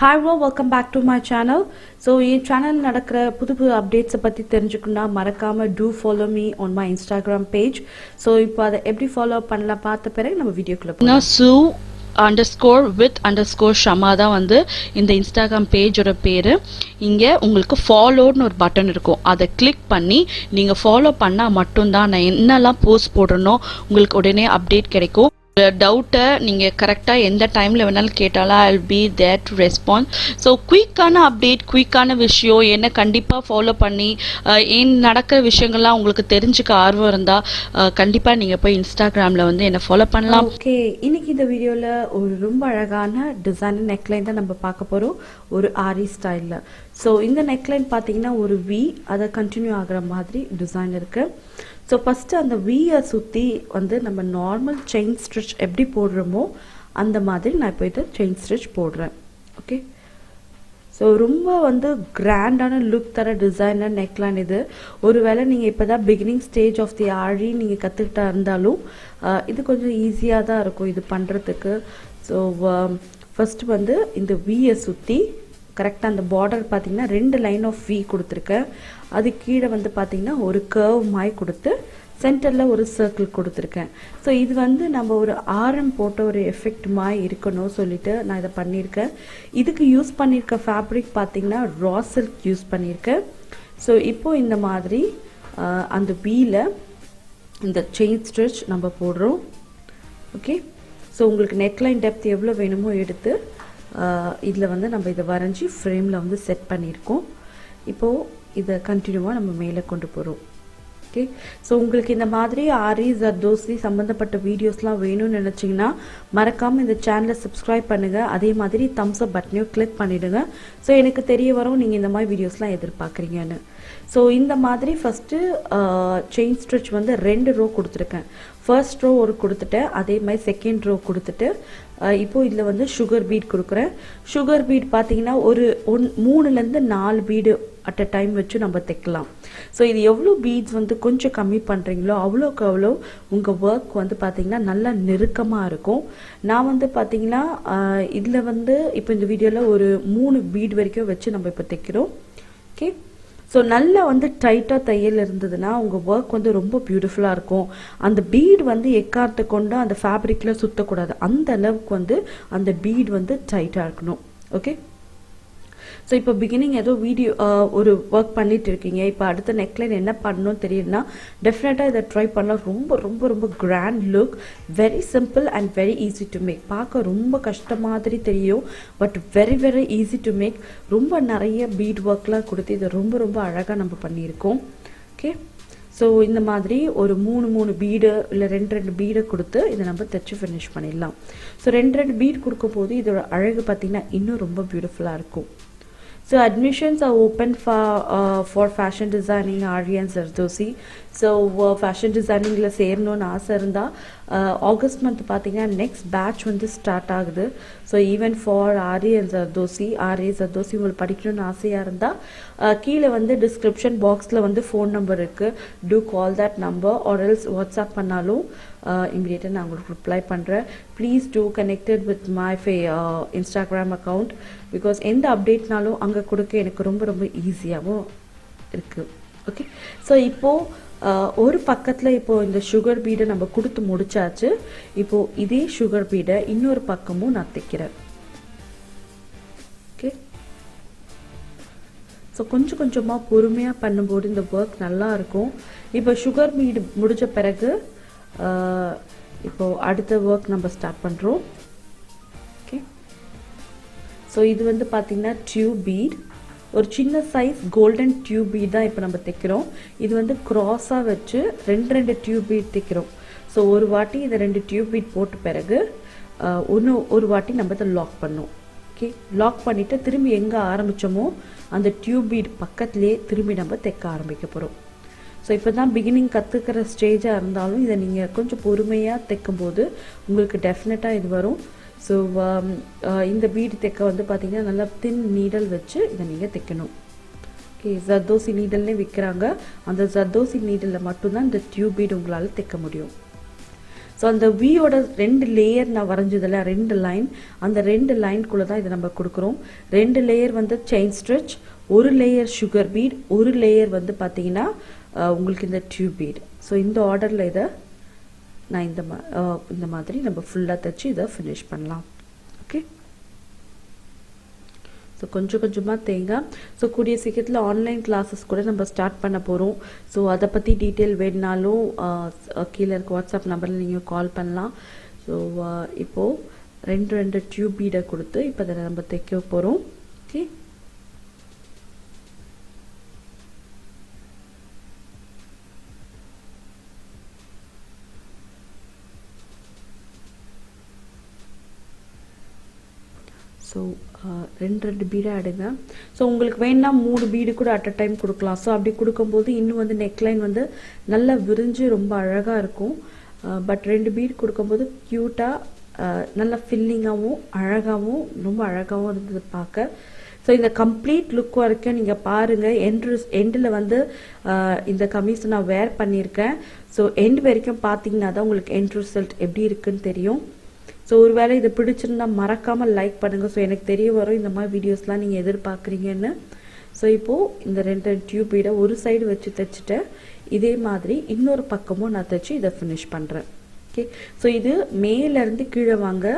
Hi everyone, welcome back to my channel. So in channel நடக்கிற புது updates பத்தி தெரிஞ்சுக்கணும்னா மறக்காம do follow me on my Instagram page. So இப்போ அதை எப்படி follow பண்ணலாம் பார்த்த பிறகு நம்ம வீடியோக்குள்ள போலாம். Su_with_Shama தான் வந்து இந்த இன்ஸ்டாகிராம் பேஜோட பேரு. இங்கே உங்களுக்கு ஃபாலோன்னு ஒரு பட்டன் இருக்கும், அதை கிளிக் பண்ணி நீங்கள் ஃபாலோ பண்ணால் மட்டும்தான் நான் என்னெல்லாம் போஸ்ட் போடுறனோ உங்களுக்கு உடனே அப்டேட் கிடைக்கும். டவுட்டை நீங்கள் கரெக்டாக எந்த டைமில் வேணாலும் கேட்டாலும் I will be there to response. So குயிக்கான அப்டேட், குயிக்கான விஷயம் என்ன கண்டிப்பாக ஃபாலோ பண்ணி ஏன் நடக்கிற விஷயங்கள்லாம் உங்களுக்கு தெரிஞ்சுக்க ஆர்வம் இருந்தால் கண்டிப்பாக நீங்கள் போய் இன்ஸ்டாகிராமில் வந்து என்னை ஃபாலோ பண்ணலாம். ஓகே, இன்னைக்கு இந்த வீடியோவில் ஒரு ரொம்ப அழகான டிசைனர் நெக்லைன் தான் நம்ம பார்க்க போகிறோம், ஒரு ஆரி ஸ்டைலில். ஸோ இந்த நெக்லைன் பார்த்தீங்கன்னா ஒரு வி, அதை கண்டினியூ ஆகிற மாதிரி டிசைன் இருக்குது. ஸோ ஃபஸ்ட்டு அந்த வீயை சுற்றி வந்து நம்ம நார்மல் செயின் ஸ்டிச் எப்படி போடுறோமோ அந்த மாதிரி நான் இப்போ இதை செயின் ஸ்டிச் போடுறேன். ஓகே, ஸோ ரொம்ப வந்து கிராண்டான லுக் தர டிசைனர் நெக்லைன் இது. ஒருவேளை நீங்கள் இப்போ தான் பிகினிங் ஸ்டேஜ் ஆஃப் தி ஆரி நீங்கள் கற்றுக்கிட்டா இருந்தாலும் இது கொஞ்சம் ஈஸியாக தான் இருக்கும் இது பண்ணுறதுக்கு. ஸோ ஃபஸ்ட்டு வந்து இந்த வீயை சுற்றி கரெக்டாக அந்த பார்டர் பார்த்தீங்கன்னா 2 லைன் ஆஃப் வி கொடுத்துருக்கேன். அது கீழே வந்து பார்த்தீங்கன்னா ஒரு கர்வ் மாதிரி கொடுத்து சென்டரில் ஒரு சர்க்கிள் கொடுத்துருக்கேன். ஸோ இது வந்து நம்ம ஒரு ஆரம் போட்ட ஒரு எஃபெக்ட் மாதிரி இருக்கணும் சொல்லிட்டு நான் இதை பண்ணியிருக்கேன். இதுக்கு யூஸ் பண்ணியிருக்க ஃபேப்ரிக் பார்த்தீங்கன்னா ரா சில்க் யூஸ் பண்ணியிருக்கேன். ஸோ இப்போது இந்த மாதிரி அந்த வீல இந்த செயின் ஸ்டிச் நம்ம போடுறோம். ஓகே, ஸோ உங்களுக்கு நெக்லைன் டெப்த் எவ்வளோ வேணுமோ எடுத்து இதில் வந்து நம்ம இதை வரைஞ்சி ஃப்ரேமில் வந்து செட் பண்ணியிருக்கோம். இப்போது இதை கண்டினியூவாக நம்ம மேலே கொண்டு போகிறோம். ஓகே, ஸோ உங்களுக்கு இந்த மாதிரி ஆரி ஜர்தோசி சம்மந்தப்பட்ட வீடியோஸ்லாம் வேணும்னு நினச்சிங்கன்னா மறக்காமல் இந்த சேனலை சப்ஸ்கிரைப் பண்ணுங்கள். அதே மாதிரி தம்ஸ் அப் பட்டனையும் கிளிக் பண்ணிவிடுங்க. ஸோ எனக்கு தெரிய வரும் நீங்கள் இந்த மாதிரி வீடியோஸ்லாம் எதிர்பார்க்குறீங்கன்னு. ஸோ இந்த மாதிரி ஃபஸ்ட்டு செயின் ஸ்டிச் வந்து 2 ரோ கொடுத்துருக்கேன். ஃபர்ஸ்ட் ரோ ஒரு கொடுத்துட்டேன், அதே மாதிரி செகண்ட் ரோ கொடுத்துட்டு இப்போது இதில் வந்து சுகர் பீட் கொடுக்குறேன். சுகர் பீட் பார்த்தீங்கன்னா ஒரு 3லேருந்து 4 பீடு அட் அ டைம் வச்சு நம்ம தைக்கலாம். ஸோ இது எவ்வளோ பீட்ஸ் வந்து கொஞ்சம் கம்மி பண்ணுறீங்களோ அவ்வளோக்கு அவ்வளோ உங்கள் ஒர்க் வந்து பார்த்திங்கன்னா நல்லா நெருக்கமாக இருக்கும். நான் வந்து பார்த்திங்கன்னா இதில் வந்து இப்போ இந்த வீடியோவில் ஒரு 3 பீட் வரைக்கும் வச்சு நம்ம இப்போ தைக்கிறோம். ஓகே, ஸோ நல்லா வந்து டைட்டாக தையல் இருந்ததுன்னா உங்கள் ஒர்க் வந்து ரொம்ப பியூட்டிஃபுல்லாக இருக்கும். அந்த பீட் வந்து எக்காரத்தை கொண்டு அந்த ஃபேப்ரிக்கில் சுற்றக்கூடாது, அந்த அளவுக்கு வந்து அந்த பீட் வந்து டைட்டாக இருக்கணும். ஓகே, ஸோ இப்போ பிகினிங் ஏதோ வீடியோ ஒரு ஒர்க் பண்ணிட்டு இருக்கீங்க, இப்போ அடுத்த நெக்லைன் என்ன பண்ணணும்னு தெரியுதுன்னா டெஃபினட்டாக இதை ட்ரை பண்ணலாம். ரொம்ப ரொம்ப ரொம்ப grand look, very simple and very easy to make. பார்க்க ரொம்ப கஷ்டம் மாதிரி தெரியும், but very very easy to make. ரொம்ப நிறைய பீட் ஒர்க்லாம் கொடுத்து இதை ரொம்ப ரொம்ப அழகாக நம்ம பண்ணியிருக்கோம். ஓகே, ஸோ இந்த மாதிரி ஒரு 3 பீடு இல்லை 2 பீடை கொடுத்து இதை நம்ம தைச்சு ஃபினிஷ் பண்ணிடலாம். ஸோ 2 பீட் கொடுக்கும் போது இதோட அழகு பார்த்திங்கன்னா இன்னும் ரொம்ப பியூட்டிஃபுல்லாக இருக்கும். So admissions are open for fashion designing, Aari and Zardosi. So fashion designing la சேரணும்னு ஆசை இருந்தால் ஆகஸ்ட் மந்த் பார்த்தீங்கன்னா நெக்ஸ்ட் பேட்ச் வந்து ஸ்டார்ட் ஆகுது. So even for aari and zardozi உங்களுக்கு படிக்கணும்னு ஆசையாக இருந்தால் கீழே வந்து டிஸ்கிரிப்ஷன் பாக்ஸில் வந்து ஃபோன் நம்பர் இருக்குது. To call that number or else WhatsApp பண்ணாலும் இமீடியட்டாக நான் உங்களுக்கு ரிப்ளை பண்ணுறேன். Please do connected with my Instagram account, because எந்த அப்டேட்னாலும் அங்கே கொடுக்க எனக்கு ரொம்ப ரொம்ப ஈஸியாகவும் இருக்குது. ஓகே, ஸோ இப்போது ஒரு பக்கத்தில் இப்போது இந்த சுகர் பீடை நம்ம கொடுத்து முடிச்சாச்சு. இப்போது இதே சுகர் பீடை இன்னொரு பக்கமும் நான் தைக்கிறேன். ஓகே, ஸோ கொஞ்சம் கொஞ்சமாக பொறுமையாக பண்ணும்போது இந்த ஒர்க் நல்லா இருக்கும். இப்போ சுகர் பீடு முடிஞ்ச பிறகு இப்போது அடுத்த ஒர்க் நம்ம ஸ்டார்ட் பண்ணுறோம். ஓகே, ஸோ இது வந்து பார்த்திங்கன்னா டியூப் பீட், ஒரு சின்ன சைஸ் கோல்டன் டியூப் பீட் தான் இப்போ நம்ம தைக்கிறோம். இது வந்து க்ராஸாக வச்சு 2 டியூப் பீட் தைக்கிறோம். ஸோ ஒரு வாட்டி இதை 2 டியூப் பீட் போட்ட பிறகு ஒரு வாட்டி நம்ம இதை லாக் பண்ணோம். ஓகே, லாக் பண்ணிவிட்டு திரும்பி எங்கே ஆரம்பித்தோமோ அந்த டியூப் பீட் பக்கத்துலேயே திரும்பி நம்ம தைக்க ஆரம்பிக்க போகிறோம். ஸோ இப்போ தான் பிகினிங் கற்றுக்கிற ஸ்டேஜாக இருந்தாலும் இதை நீங்கள் கொஞ்சம் பொறுமையாக தைக்கும்போது உங்களுக்கு டெஃபினட்டாக இது வரும். ஸோ இந்த பீடு தைக்க வந்து பார்த்திங்கன்னா நல்லா தின் நீடல் வச்சு இதை நீங்கள் தைக்கணும். ஓகே, ஜர்தோசி நீடல்னே விற்கிறாங்க, அந்த ஜர்தோசி நீடலில் மட்டும்தான் இந்த டியூப் பீடு உங்களால் தைக்க முடியும். ஸோ அந்த வியோட 2 லேயர் நான் வரைஞ்சதில் 2 லைன், அந்த 2 லைனுக்குள்ளே தான் இதை நம்ம கொடுக்குறோம். 2 லேயர் வந்து chain stitch, 1 layer sugar beat, 1 layer வந்து பார்த்தீங்கன்னா உங்களுக்கு இந்த டியூப் பீட். ஸோ இந்த ஆர்டரில் இதை நான் இந்த மாதிரி நம்ம ஃபுல்லாக தைச்சி இதை ஃபினிஷ் பண்ணலாம். ஓகே, ஸோ கொஞ்சம் கொஞ்சமாக தேங்காய். ஸோ கூடிய சீக்கிரத்தில் ஆன்லைன் கிளாஸஸ் கூட நம்ம ஸ்டார்ட் பண்ண போகிறோம். ஸோ அதை பற்றி டீட்டெயில் வேணுனாலும் கீழே இருக்க வாட்ஸ்அப் நம்பரில் நீங்கள் கால் பண்ணலாம். ஸோ இப்போது 2 டியூப் பீடை கொடுத்து இப்போ அதை நம்ம தைக்க போகிறோம். ஓகே, ஸோ 2 பீடாக எடுங்க. ஸோ உங்களுக்கு வேணா 3 பீடு கூட அட் அ டைம் கொடுக்கலாம். ஸோ அப்படி கொடுக்கும்போது இன்னும் வந்து நெக்லைன் வந்து நல்லா விரிஞ்சு ரொம்ப அழகாக இருக்கும். பட் 2 பீடு கொடுக்கும்போது க்யூட்டாக நல்லா ஃபில்லிங்காகவும் அழகாகவும் ரொம்ப அழகாகவும் இருந்தது பார்க்க. ஸோ இந்த கம்ப்ளீட் லுக் வரைக்கும் நீங்கள் பாருங்கள். எண்டில் வந்து இந்த கமீஸ் நான் வேர் பண்ணியிருக்கேன். ஸோ எண்ட் வரைக்கும் பார்த்தீங்கன்னா தான் உங்களுக்கு எண்ட் ரிசல்ட் எப்படி இருக்குன்னு தெரியும். ஸோ ஒருவேளை இதை பிடிச்சிருந்தா மறக்காமல் லைக் பண்ணுங்கள். ஸோ எனக்கு தெரிய வரும் இந்த மாதிரி வீடியோஸ்லாம் நீங்கள் எதிர்பார்க்குறீங்கன்னு. ஸோ இப்போது இந்த 2 டியூப் பீடை ஒரு சைடு வச்சு தைச்சிட்டேன். இதே மாதிரி இன்னொரு பக்கமும் நான் தைச்சி இதை ஃபினிஷ் பண்ணுறேன். ஓகே, ஸோ இது மேலேருந்து கீழே வாங்க.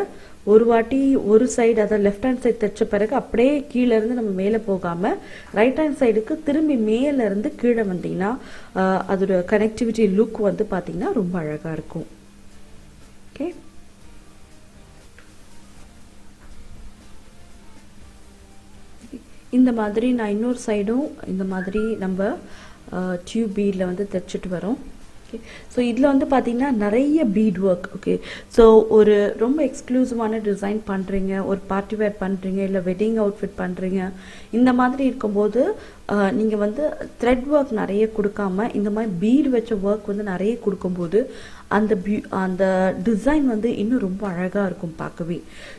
ஒரு வாட்டி ஒரு சைடு, அதாவது லெஃப்ட் ஹேண்ட் சைடு தைச்ச பிறகு அப்படியே கீழேருந்து நம்ம மேலே போகாமல் ரைட் ஹேண்ட் சைடுக்கு திரும்பி மேலேருந்து கீழே வந்தீங்கன்னா அதோட கனெக்டிவிட்டி லுக் வந்து பார்த்திங்கன்னா ரொம்ப அழகாக இருக்கும். ஓகே, இந்த மாதிரி நான் இன்னொரு சைடும் இந்த மாதிரி நம்ம டியூப் பீடில் வந்து தைச்சிட்டு வரோம். ஓகே, ஸோ இதில் வந்து பார்த்தீங்கன்னா நிறைய பீட் ஒர்க். ஓகே, ஸோ ஒரு ரொம்ப எக்ஸ்க்ளூசிவான டிசைன் பண்ணுறீங்க, ஒரு பார்ட்டி வேர் பண்ணுறீங்க, இல்லை வெட்டிங் அவுட்ஃபிட் பண்ணுறீங்க, இந்த மாதிரி இருக்கும்போது நீங்கள் வந்து த்ரெட் ஒர்க் நிறைய கொடுக்காம இந்த மாதிரி பீட் வச்ச ஒர்க் வந்து நிறைய கொடுக்கும்போது அந்த டிசைன் வந்து இன்னும் ரொம்ப அழகாக இருக்கும் பார்க்கவே.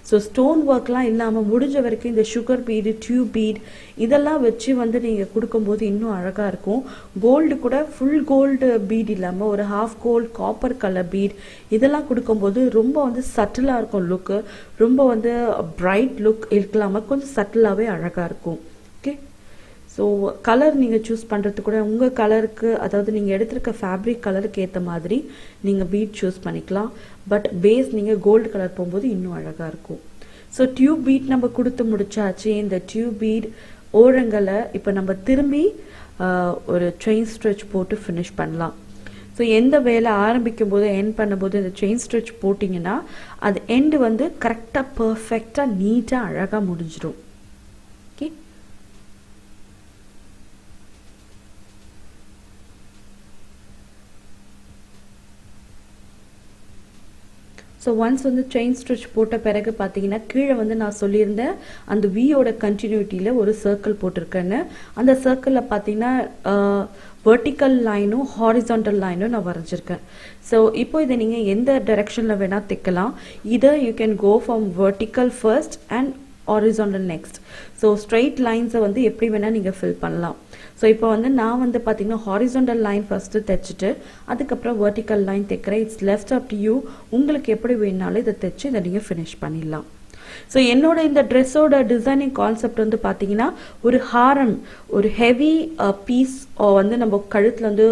ஸோ ஸ்டோன் ஒர்க்லாம் இல்லாமல் முடிஞ்ச வரைக்கும் இந்த சுகர் பீடு, டியூப் பீட் இதெல்லாம் வச்சு வந்து நீங்கள் கொடுக்கும்போது இன்னும் அழகாக இருக்கும். கோல்டு கூட ஃபுல் கோல்டு பீட் இல்லாமல் ஒரு half gold copper colour bead இதெல்லாம் கொடுக்கும்போது ரொம்ப வந்து சட்டிலாக இருக்கும் லுக்கு. ரொம்ப வந்து பிரைட் லுக் இல்லாமல் கொஞ்சம் சட்டிலாகவே அழகாக இருக்கும். ஓகே, ஸோ கலர் நீங்கள் சூஸ் பண்ணுறது கூட உங்கள் கலருக்கு, அதாவது நீங்கள் எடுத்திருக்க ஃபேப்ரிக் கலருக்கு ஏற்ற மாதிரி நீங்கள் பீட் சூஸ் பண்ணிக்கலாம். பட் பேஸ் நீங்கள் கோல்டு கலர் போகும்போது இன்னும் அழகாக இருக்கும். ஸோ டியூப் பீட் நம்ம கொடுத்து முடிச்சாச்சு. இந்த டியூப் பீட் ஓரங்களை இப்போ நம்ம திரும்பி ஒரு செயின் ஸ்ட்ரெச் போட்டு ஃபினிஷ் பண்ணலாம். ஸோ எந்த வேலை ஆரம்பிக்கும் போது எண்ட் பண்ணும்போது இந்த செயின் ஸ்ட்ரெச் போட்டிங்கன்னா அது எண்டு வந்து கரெக்டாக பர்ஃபெக்டாக நீட்டாக அழகாக முடிஞ்சிடும். ஓகே, ஸோ ஒன்ஸ் வந்து செயின் ஸ்டிச் போட்ட பிறகு பார்த்தீங்கன்னா கீழே வந்து நான் சொல்லியிருந்தேன் அந்த வியோட கண்டினியூட்டியில் ஒரு சர்க்கிள் போட்டிருக்கேன்னு. அந்த சர்க்கிளில் பார்த்தீங்கன்னா வெர்டிக்கல் லைனும் ஹாரிசான்டல் லைனும் நான் வரைஞ்சிருக்கேன். ஸோ இப்போ இதை நீங்கள் எந்த டைரெக்ஷனில் வேணால் தைக்கலாம். இதை you can go from vertical first and horizontal next. So straight லைன்ஸை வந்து எப்படி வேணால் நீங்கள் ஃபில் பண்ணலாம். ஸோ இப்போ வந்து நான் வந்து பார்த்தீங்கன்னா ஹாரிசான்டல் லைன் ஃபஸ்ட்டு தைச்சிட்டு அதுக்கப்புறம் வெர்டிக்கல் லைன் தைக்கிறேன். It's left up to you. உங்களுக்கு எப்படி வேணாலும் இதை தைச்சு இதை நீங்கள் ஃபினிஷ் பண்ணிடலாம். ஸோ என்னோட இந்த ட்ரெஸ்ஸோட டிசைனிங் கான்செப்ட் வந்து பார்த்தீங்கன்னா ஒரு ஹாரம், ஒரு ஹெவி பீஸ் வந்து நம்ம கழுத்தில் வந்து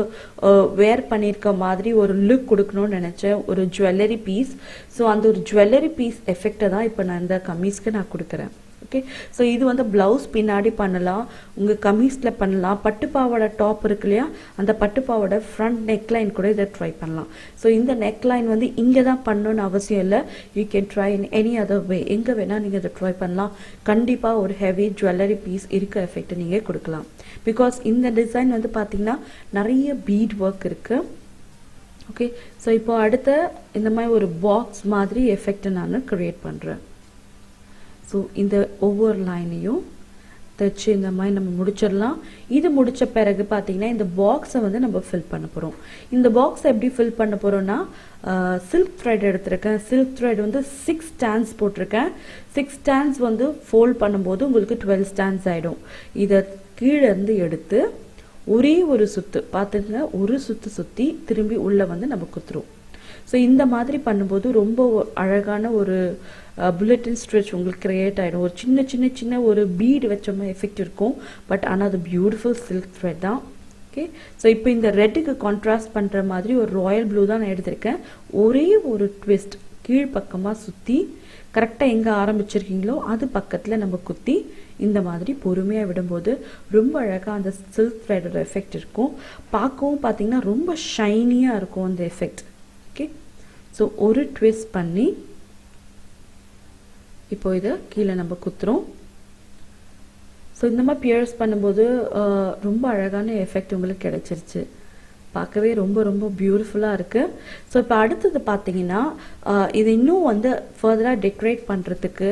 வேர் பண்ணியிருக்க மாதிரி ஒரு லுக் கொடுக்கணும்னு நினச்சேன், ஒரு ஜுவல்லரி பீஸ். ஸோ அந்த ஒரு ஜுவல்லரி பீஸ் எஃபெக்டை தான் இப்போ நான் இந்த கமீஸ்க்கு நான் கொடுக்குறேன். ஓகே, ஸோ இது வந்து ப்ளவுஸ் பின்னாடி பண்ணலாம், உங்கள் கமீஸில் பண்ணலாம். பட்டுப்பாவோட டாப் இருக்கு இல்லையா, அந்த பட்டுப்பாவோட ஃப்ரண்ட் நெக்லைன் கூட இதை ட்ரை பண்ணலாம். ஸோ இந்த நெக்லைன் வந்து இங்கே தான் பண்ணணும்னு அவசியம் இல்லை. You can try in any other way. எங்கே வேணால் நீங்கள் இதை ட்ரை பண்ணலாம். கண்டிப்பாக ஒரு ஹெவி ஜுவல்லரி பீஸ் இருக்க எஃபெக்டை நீங்கள் கொடுக்கலாம். பிகாஸ் இந்த டிசைன் வந்து பார்த்தீங்கன்னா நிறைய பீட் ஒர்க் இருக்குது. ஓகே, ஸோ இப்போ அடுத்த இந்த மாதிரி ஒரு பாக்ஸ் மாதிரி எஃபெக்டை நான் க்ரியேட் பண்ணுறேன். ஸோ இந்த ஒவ்வொரு லைனையும் தைச்சு இந்த மாதிரி நம்ம முடிச்சிடலாம். இது முடித்த பிறகு பார்த்தீங்கன்னா இந்த பாக்ஸை வந்து நம்ம ஃபில் பண்ண போகிறோம். இந்த பாக்ஸை எப்படி ஃபில் பண்ண போகிறோன்னா சில்க் த்ரெட் எடுத்திருக்கேன். சில்க் த்ரெட் வந்து 6 ஸ்டாண்ட்ஸ் போட்டிருக்கேன். 6 ஸ்டாண்ட்ஸ் வந்து ஃபோல்ட் பண்ணும்போது உங்களுக்கு 12 ஸ்டாண்ட்ஸ் ஆகிடும். இதை கீழே இருந்து எடுத்து ஒரே ஒரு சுற்று பார்த்துங்க, ஒரு சுற்றி சுற்றி திரும்பி உள்ளே வந்து நம்ம குத்துருவோம். ஸோ இந்த மாதிரி பண்ணும்போது ரொம்ப அழகான ஒரு புல்லட்டின் ஸ்ட்ரிச் உங்களுக்கு கிரியேட் ஆகிடும். ஒரு சின்ன ஒரு பீடு வச்ச மாதிரி எஃபெக்ட் இருக்கும். பட் ஆனால் அது பியூட்டிஃபுல் சில்க் த்ரெட் தான். ஓகே, ஸோ இப்போ இந்த ரெட்டுக்கு கான்ட்ராஸ்ட் பண்ணுற மாதிரி ஒரு ராயல் ப்ளூ தான் நான் எடுத்திருக்கேன். ஒரே ஒரு ட்விஸ்ட் கீழ்ப்பக்கமாக சுற்றி கரெக்டாக எங்கே ஆரம்பிச்சிருக்கீங்களோ அது பக்கத்தில் நம்ம குத்தி இந்த மாதிரி பொறுமையாக விடும்போது ரொம்ப அழகாக அந்த சில்க் த்ரெடோட எஃபெக்ட் இருக்கும். பார்க்கவும் பார்த்தீங்கன்னா ரொம்ப ஷைனியாக இருக்கும் அந்த எஃபெக்ட். ஓகே, ஸோ ஒரு ட்விஸ்ட் பண்ணி இப்போ இதை கீழே நம்ம குத்துறோம். ஸோ இந்த மாதிரி பியர்ஸ் பண்ணும்போது ரொம்ப அழகான எஃபெக்ட் உங்களுக்கு கிடைச்சிருச்சு. பார்க்கவே ரொம்ப பியூட்டிஃபுல்லாக இருக்குது. ஸோ இப்போ அடுத்தது பார்த்தீங்கன்னா இது இன்னும் வந்து ஃபர்தராக டெக்கரேட் பண்ணுறதுக்கு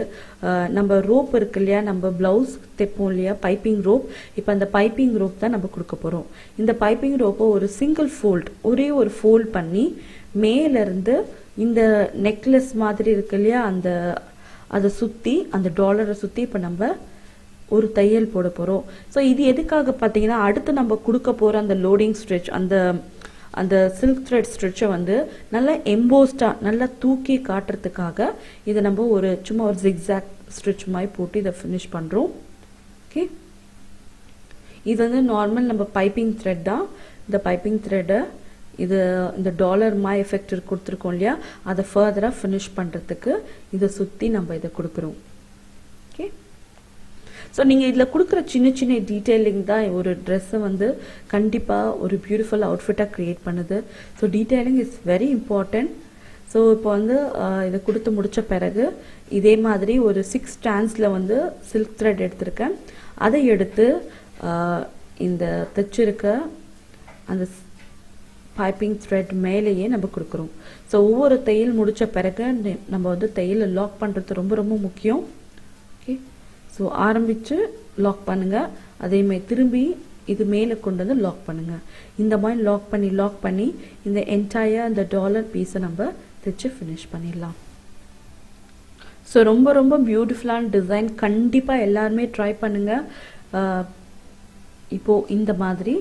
நம்ம ரோப் இருக்கு இல்லையா, நம்ம ப்ளவுஸ் தைப்போம் இல்லையா பைப்பிங் ரோப், இப்போ அந்த பைப்பிங் ரோப் தான் நம்ம கொடுக்க போகிறோம். இந்த பைப்பிங் ரோப்பை ஒரு சிங்கிள் ஃபோல்ட் ஒரே ஒரு ஃபோல்ட் பண்ணி மேலேருந்து இந்த நெக்லஸ் மாதிரி இருக்கு இல்லையா அதை சுற்றி அந்த டாலரை சுற்றி இப்போ நம்ம ஒரு தையல் போட போகிறோம். ஸோ இது எதுக்காக பார்த்தீங்கன்னா அடுத்து நம்ம கொடுக்க போகிற அந்த லோடிங் ஸ்ட்ரிச் அந்த சில்க் த்ரெட் ஸ்ட்ரிச்சை வந்து நல்லா எம்போஸ்டாக நல்லா தூக்கி காட்டுறதுக்காக இதை நம்ம சும்மா ஒரு ஜிக்ஸாக் ஸ்ட்ரிச் மாதிரி போட்டு இதை ஃபினிஷ் பண்ணுறோம். ஓகே, இது வந்து நார்மல் நம்ம பைப்பிங் த்ரெட் தான். இந்த பைப்பிங் த்ரெட்டை இந்த டாலர் மா எஃபெக்ட் கொடுத்துருக்கோம் இல்லையா, அதை ஃபர்தராக ஃபினிஷ் பண்ணுறதுக்கு இதை சுற்றி நம்ம இதை கொடுக்குறோம். ஓகே, ஸோ நீங்கள் இதில் கொடுக்குற சின்ன டீட்டெயிலிங் தான் ஒரு ட்ரெஸ்ஸை வந்து கண்டிப்பாக ஒரு பியூட்டிஃபுல் அவுட்ஃபிட்டாக க்ரியேட் பண்ணுது. So detailing is very important. So இப்போ வந்து இதை கொடுத்து முடித்த பிறகு இதே மாதிரி ஒரு 6 ஸ்டாண்ட்ஸில் வந்து சில்க் த்ரெட் எடுத்திருக்கேன். அதை எடுத்து இந்த தைச்சிருக்க அந்த பைப்பிங் த்ரெட் மேலேயே நம்ம கொடுக்குறோம். ஸோ ஒவ்வொரு தையல் முடித்த பிறகு நம்ம வந்து தையலை லாக் பண்ணுறது ரொம்ப முக்கியம். ஓகே, ஸோ ஆரம்பித்து லாக் பண்ணுங்கள். அதேமாதிரி திரும்பி இது மேலே கொண்டு வந்து லாக் பண்ணுங்கள். இந்த மாதிரி லாக் பண்ணி இந்த என்டையர் அந்த டாலர் பீஸை நம்ம தைச்சு ஃபினிஷ் பண்ணிடலாம். ஸோ ரொம்ப பியூட்டிஃபுல்லான டிசைன். கண்டிப்பாக எல்லாருமே ட்ரை பண்ணுங்கள். இப்போது இந்த மாதிரி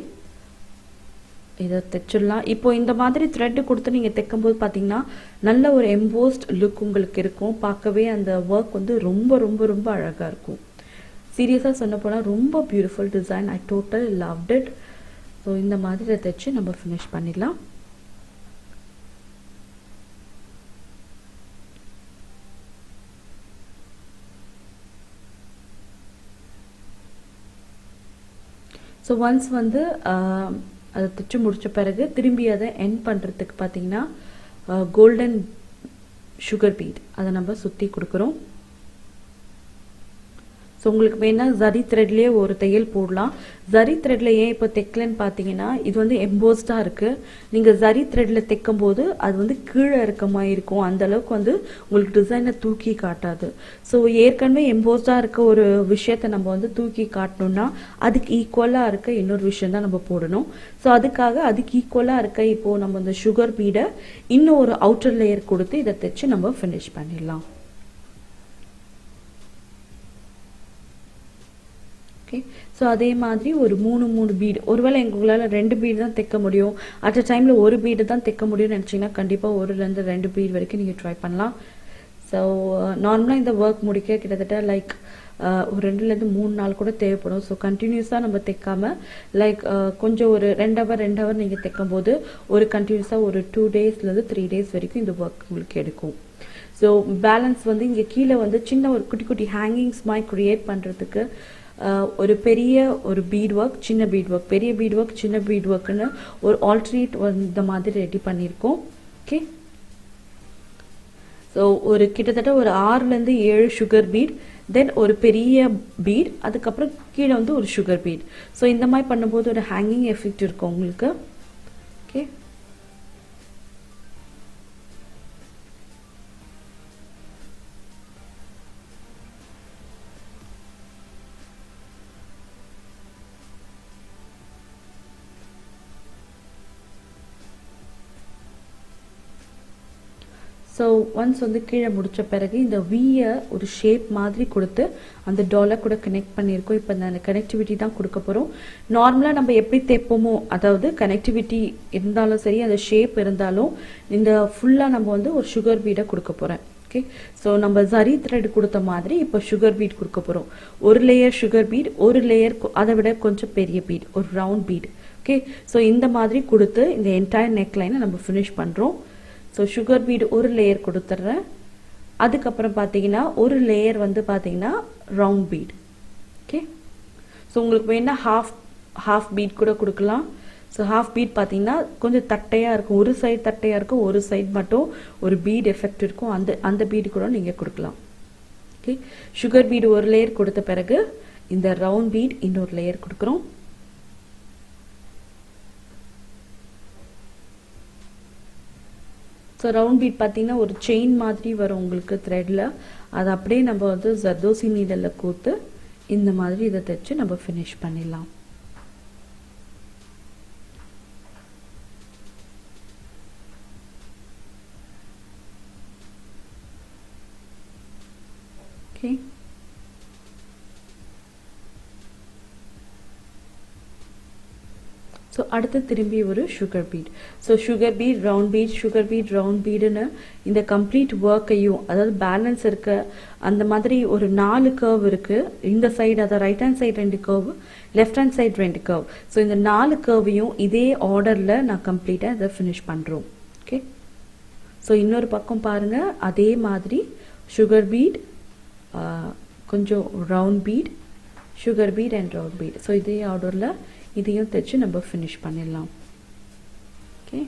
இதை தைச்சிடலாம். இப்போ இந்த மாதிரி த்ரெட்டு கொடுத்து நீங்கள் தைக்கும்போது பார்த்தீங்கன்னா நல்ல ஒரு எம்போஸ்ட் லுக் உங்களுக்கு இருக்கும். பார்க்கவே அந்த ஒர்க் வந்து ரொம்ப அழகாக இருக்கும். சீரியஸாக சொல்ல போனால் ரொம்ப beautiful design. I total loved it. So இந்த மாதிரி தைச்சு நம்ம ஃபினிஷ் பண்ணிடலாம். ஸோ ஒன்ஸ் வந்து அதை தைச்சு முடித்த பிறகு திரும்பி அதை எண்ட் பண்ணுறதுக்கு பார்த்தீங்கன்னா கோல்டன் சுகர் பீட் அதை நம்ம சுற்றி கொடுக்குறோம். ஸோ உங்களுக்கு வேணா ஜரி த்ரெட்லேயே ஒரு தையல் போடலாம். ஜரி த்ரெட்ல ஏன் இப்போ தைக்கலன்னு பார்த்தீங்கன்னா இது வந்து எம்போஸ்டாக இருக்குது. நீங்கள் ஜரி த்ரெட்டில் தைக்கும் போது அது வந்து கீழே இருக்க மாதிரி இருக்கும். அந்தளவுக்கு வந்து உங்களுக்கு டிசைனை தூக்கி காட்டாது. ஸோ ஏற்கனவே எம்போஸ்டாக இருக்க ஒரு விஷயத்தை நம்ம வந்து தூக்கி காட்டணும்னா அதுக்கு ஈக்குவலாக இருக்க இன்னொரு விஷயம் தான் நம்ம போடணும். ஸோ அதுக்கு ஈக்குவலாக இருக்க இப்போது நம்ம இந்த சுகர் பீடை இன்னும் ஒரு அவுட்டர் லேயர் கொடுத்து இதை தைச்சு நம்ம ஃபினிஷ் பண்ணிடலாம். ஸோ அதே மாதிரி ஒரு 3 பீடு, ஒருவேளை எங்களால் 2 பீடு தான் தைக்க முடியும், அட் அ டைமில் ஒரு பீடு தான் தைக்க முடியும்னு நினச்சிங்கன்னா கண்டிப்பாக 1-2 பீடு வரைக்கும் நீங்கள் ட்ரை பண்ணலாம். ஸோ நார்மலாக இந்த ஒர்க் முடிக்க கிட்டத்தட்ட லைக் ஒரு 2-3 நாள் கூட தேவைப்படும். ஸோ கண்டினியூஸாக நம்ம தைக்காமல் லைக் கொஞ்சம் ஒரு 2 ஹவர் நீங்கள் தைக்கும் போது ஒரு கண்டினியூஸாக ஒரு 2 டேஸ்லேருந்து 3 டேஸ் வரைக்கும் இந்த ஒர்க் உங்களுக்கு எடுக்கும். ஸோ பேலன்ஸ் வந்து இங்கே கீழே வந்து சின்ன ஒரு குட்டி ஹேங்கிங்ஸ் மாதிரி க்ரியேட் பண்ணுறதுக்கு ஒரு பெரிய ஒரு பீட் ஒர்க், சின்ன பீட் ஒர்க், பெரிய பீட் ஒர்க், சின்ன பீட் ஒர்க்குன்னு ஒரு ஆல்டர்னேட் இந்த மாதிரி ரெடி பண்ணியிருக்கோம். ஓகே, ஸோ ஒரு கிட்டத்தட்ட ஒரு 6-7 சுகர் பீட், தென் ஒரு பெரிய பீட், அதுக்கப்புறம் கீழே வந்து ஒரு சுகர் பீட். ஸோ இந்த மாதிரி பண்ணும்போது ஒரு ஹேங்கிங் எஃபெக்ட் இருக்கும் உங்களுக்கு. ஓகே, ஸோ ஒன்ஸ் வந்து கீழே முடிச்ச பிறகு இந்த வீயை ஒரு ஷேப் மாதிரி கொடுத்து அந்த டாலை கூட கனெக்ட் பண்ணியிருக்கோம். இப்போ அந்த கனெக்டிவிட்டி தான் கொடுக்க போகிறோம். நார்மலாக நம்ம எப்படி தைப்போமோ, அதாவது கனெக்டிவிட்டி இருந்தாலும் சரி, அந்த ஷேப் இருந்தாலும் இந்த ஃபுல்லாக நம்ம வந்து ஒரு சுகர் பீடை கொடுக்க போகிறேன். ஓகே, ஸோ நம்ம ஜரி த்ரெட் கொடுத்த மாதிரி இப்போ சுகர் பீட் கொடுக்க போகிறோம். ஒரு லேயர் சுகர் பீட், ஒரு லேயர் அதை விட கொஞ்சம் பெரிய பீட், ஒரு ரவுண்ட் பீட். ஓகே, ஸோ இந்த மாதிரி கொடுத்து இந்த என்டையர் நெக் லைனை நம்ம ஃபினிஷ் பண்ணுறோம். ஸோ சுகர் பீட் ஒரு லேயர் கொடுத்துட்றேன். அதுக்கப்புறம் பார்த்தீங்கன்னா ஒரு லேயர் வந்து பார்த்தீங்கன்னா ரவுண்ட் பீட். ஓகே, ஸோ உங்களுக்கு வேணா ஹாஃப் பீட் கூட கொடுக்கலாம். ஸோ ஹாஃப் பீட் பார்த்தீங்கன்னா கொஞ்சம் தட்டையாக இருக்கும், ஒரு சைடு தட்டையாக இருக்கும், ஒரு சைடு மட்டும் ஒரு பீட் எஃபெக்ட் இருக்கும். அந்த பீடு கூட நீங்கள் கொடுக்கலாம். ஓகே, சுகர் பீடு ஒரு லேயர் கொடுத்த பிறகு இந்த ரவுண்ட் பீட் இன்னொரு லேயர் கொடுக்குறோம். ஸோ ரவுண்ட் பீட் பார்த்தீங்கன்னா ஒரு செயின் மாதிரி வரும் உங்களுக்கு த்ரெட்டில். அதை அப்படியே நம்ம வந்து ஜர்தோசி நீடலில் கோர்த்து இந்த மாதிரி இதை தைச்சு நம்ம ஃபினிஷ் பண்ணிடலாம். ஓகே, ஸோ அடுத்து திரும்பி ஒரு sugar bead. So sugar bead, round bead, sugar bead, round பீடுன்னு இந்த கம்ப்ளீட் ஒர்க்கையும், அதாவது பேலன்ஸ் இருக்க அந்த மாதிரி ஒரு 4 கர்வ் இருக்குது. இந்த சைடு, அதாவது right hand side 2 curve, left hand side 2 curve. So இந்த 4 கர்வையும் இதே ஆர்டரில் நான் கம்ப்ளீட்டாக இதை ஃபினிஷ் பண்ணுறோம். ஓகே, ஸோ இன்னொரு பக்கம் பாருங்கள், அதே மாதிரி சுகர் பீட், கொஞ்சம் round bead, sugar beat and round beat. So இதே ஆர்டரில் இதையும் தைச்சு நம்ம ஃபினிஷ் பண்ணிடலாம். ஓகே,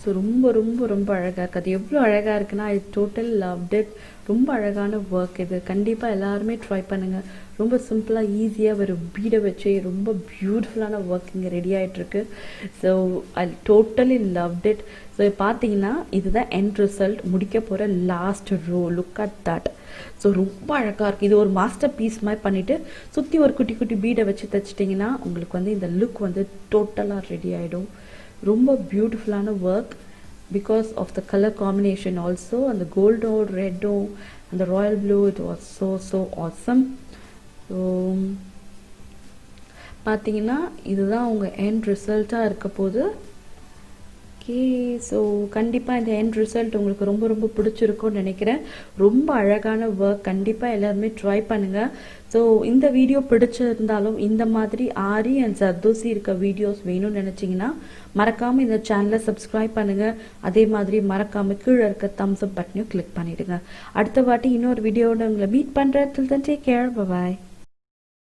ஸோ ரொம்ப ரொம்ப ரொம்ப அழகாக இருக்குது. அது எவ்வளோ அழகாக இருக்குன்னா, ஐ டோட்டல் லவ்ட் இட். ரொம்ப அழகான ஒர்க் இது. கண்டிப்பாக எல்லாருமே ட்ரை பண்ணுங்கள். ரொம்ப சிம்பிளாக ஈஸியாக ஒரு பீடை வச்சு ரொம்ப பியூட்டிஃபுல்லான ஒர்க் இங்கே ரெடி ஆகிட்டுருக்கு. So I totally loved it. So பார்த்தீங்கன்னா இதுதான் எண்ட் ரிசல்ட், முடிக்க போகிற last row. Look at that. So ரொம்ப அழகாக இருக்குது. இது ஒரு மாஸ்டர் பீஸ் மாதிரி பண்ணிவிட்டு சுற்றி ஒரு குட்டி குட்டி பீடை வச்சு தைச்சிட்டிங்கன்னா உங்களுக்கு வந்து இந்த லுக் வந்து டோட்டலாக ரெடி ஆகிடும். ரொம்ப பியூட்டிஃபுல்லான work because of the colour combination also. அந்த கோல்டும் ரெட்டும் அந்த royal blue, it was so awesome. So பார்த்தீங்கன்னா இதுதான் உங்கள் எண்ட் ரிசல்ட்டாக இருக்க போது. ஓகே, ஸோ கண்டிப்பாக இந்த எண்ட் ரிசல்ட் உங்களுக்கு ரொம்ப ரொம்ப பிடிச்சிருக்கும்னு நினைக்கிறேன். ரொம்ப அழகான ஒர்க். கண்டிப்பாக எல்லாருமே ட்ரை பண்ணுங்கள். ஸோ இந்த வீடியோ பிடிச்சிருந்தாலும் இந்த மாதிரி ஆரி அண்ட் ஜர்தோசி இருக்க வீடியோஸ் வேணும்னு நினச்சிங்கன்னா மறக்காமல் இந்த சேனலை சப்ஸ்கிரைப் பண்ணுங்கள். அதே மாதிரி மறக்காமல் கீழே இருக்க தம்ஸ் அப் பட்டனையும் கிளிக் பண்ணிவிடுங்க. அடுத்த வாட்டி இன்னொரு வீடியோட உங்களை மீட் பண்ணுறேன். Till then take care, bye பாய்.